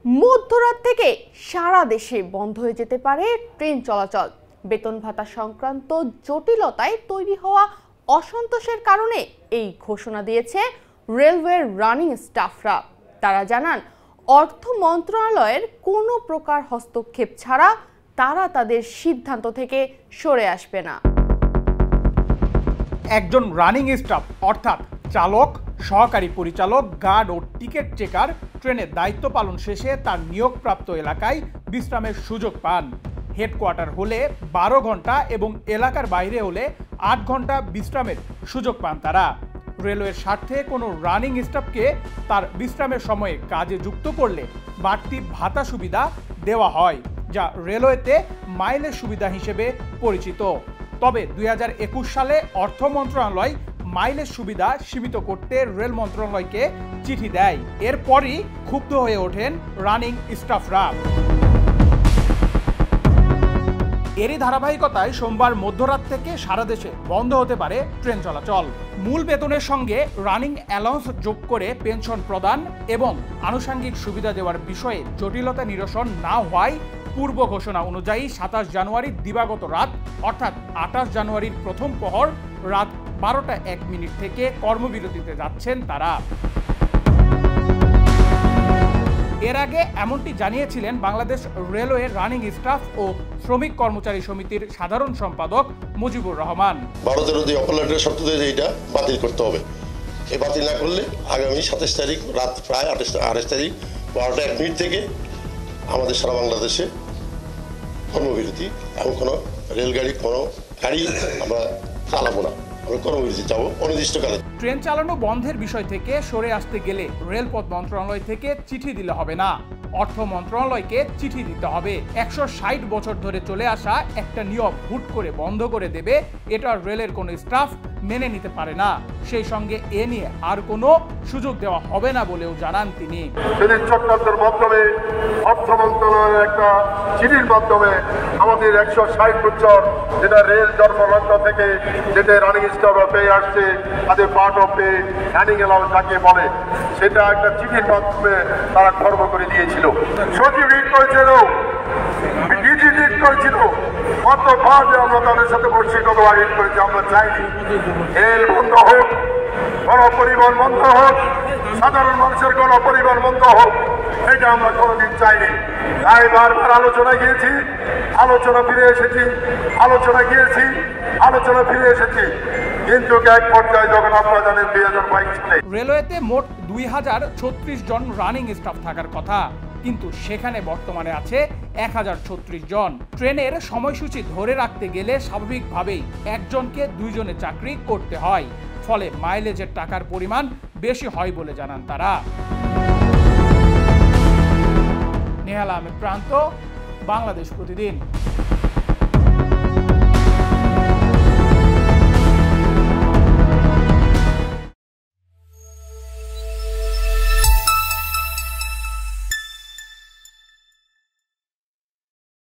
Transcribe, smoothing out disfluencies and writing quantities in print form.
মধ্যরাত থেকে সারা দেশে বন্ধ হয়ে যেতে পারে ট্রেন চলাচল। বেতন ভাতা সংক্রান্ত জটিলতায় তৈরি হওয়া অসন্তোষের কারণে এই ঘোষণা দিয়েছে রেলওয়ের রানিং স্টাফরা। তারা জানান, অর্থ মন্ত্রণালয়ের কোনো প্রকার হস্তক্ষেপ ছাড়া তারা তাদের সিদ্ধান্ত থেকে সরে আসবে না। একজন রানিং স্টাফ অর্থাৎ চালক, সহকারী পরিচালক, গার্ড ও টিকিট চেকার ট্রেনের দায়িত্ব পালন শেষে তার নিয়োগপ্রাপ্ত এলাকায় বিশ্রামের সুযোগ পান। হেডকোয়ার্টার হলে 12 ঘন্টা এবং এলাকার বাইরে হলে 8 ঘন্টা বিশ্রামের সুযোগ পান তারা। রেলওয়ের স্বার্থে কোনো রানিং স্টাফকে তার বিশ্রামের সময়ে কাজে যুক্ত করলে বাড়তি ভাতা সুবিধা দেওয়া হয়, যা রেলওয়েতে মাইলেজ সুবিধা হিসেবে পরিচিত। তবে 2021 সালে অর্থ মন্ত্রণালয় মাইলেজ সুবিধা সীমিত করতে রেল মন্ত্রণালয়কে চিঠি দেয়। এরপরই ক্ষুব্ধ হয়ে ওঠেন রানিং স্টাফরা। এরই ধারাবাহিকতায় সোমবার মধ্যরাত থেকে সারা দেশে বন্ধ হতে পারে ট্রেন চলাচল। মূল বেতনের সঙ্গে রানিং অ্যালাউন্স যোগ করে পেনশন প্রদান এবং আনুষঙ্গিক সুবিধা দেওয়ার বিষয়ে জটিলতা নিরসন না হওয়ায় পূর্ব ঘোষণা অনুযায়ী 27 জানুয়ারির দিবাগত রাত অর্থাৎ 28 জানুয়ারির প্রথম প্রহর রাত 12টা 1 মিনিট থেকে কর্মবিরতিতে যাচ্ছেন তারা। এর আগে এমনটি জানিয়েছিলেন বাংলাদেশ রেলওয়ে রানিং স্টাফ ও শ্রমিক কর্মচারী সমিতির সাধারণ সম্পাদক মুজিবুর রহমান। ভারতের যে অপারেটরের শর্ত দিয়ে এইটা বাতিল করতে হবে। এই বাতিল না করলে আগামী 27 তারিখ রাত প্রায় 28 তারিখ 12টা 1 মিনিট থেকে আমাদের সারা বাংলাদেশে কর্মবিরতি এবং কোনো রেলগাড়ি কোনো গাড়ি আমরা চালাবো না, আমরা কর্মবিরতি যাবো অনির্দিষ্টকালে। ট্রেন চালানো বন্ধের বিষয় থেকে সরে আসতে গেলে রেলপথ মন্ত্রণালয় থেকে চিঠি দিলে হবে না, অর্থ মন্ত্রণালয়কে চিঠি দিতে হবে। 160 বছর ধরে চলে আসা একটা নিয়ম হুট করে বন্ধ করে দেবে, এটা রেলের কোনো স্টাফ মেনে নিতে পারে না। সেই সঙ্গে এ নিয়ে আর কোনো সুযোগ দেওয়া হবে না বলেও জানান তিনি। চক্রান্তের মাধ্যমে অর্থ মন্ত্রণালয়ের একটা চিঠির মাধ্যমে আমাদের 160 বছর যেটা রেল জন্মলগ্ন থেকে যেটা রানিং স্টাফরা পেয়ে আসছে, তাদের পার্ট অফ পে হ্যান্ডিং অ্যালাউন্স যাকে বলে, সেটা একটা চিঠির মাধ্যমে তারা কর্ম করে দিয়েছিল। সচিব রিট করেছিল, ডিজি রিট করেছিল, কতভাবে আমরা তাদের সাথে বসছি, কতবার রিট করেছি। আমরা চাইনি রেল বন্ধ হোক, গণপরিবহন বন্ধ হোক, সাধারণ মানুষের গণপরিবহন বন্ধ হোক, এটা আমরা কোনোদিন চাইনি। তাই বারবার আলোচনা গিয়েছি, আলোচনা ফিরে এসেছি, আলোচনা গিয়েছি, আলোচনা ফিরে এসেছি, কিন্তু এক পর্যায়ে যখন আপনারা জানেন 2022 সালে রেলওয়েতে মোট 2036 জন রানিং স্টাফ থাকার কথা, কিন্তু সেখানে বর্তমানে আছে 1036 জন। ট্রেনের সময়সূচি ধরে রাখতে গেলে স্বাভাবিকভাবেই একজনকে 2 জনে চাকরি করতে হয়, ফলে মাইলেজের টাকার পরিমাণ বেশি হয় বলে জানান তারা। নেহাল আহমেদ প্রান্ত, বাংলাদেশ প্রতিদিন।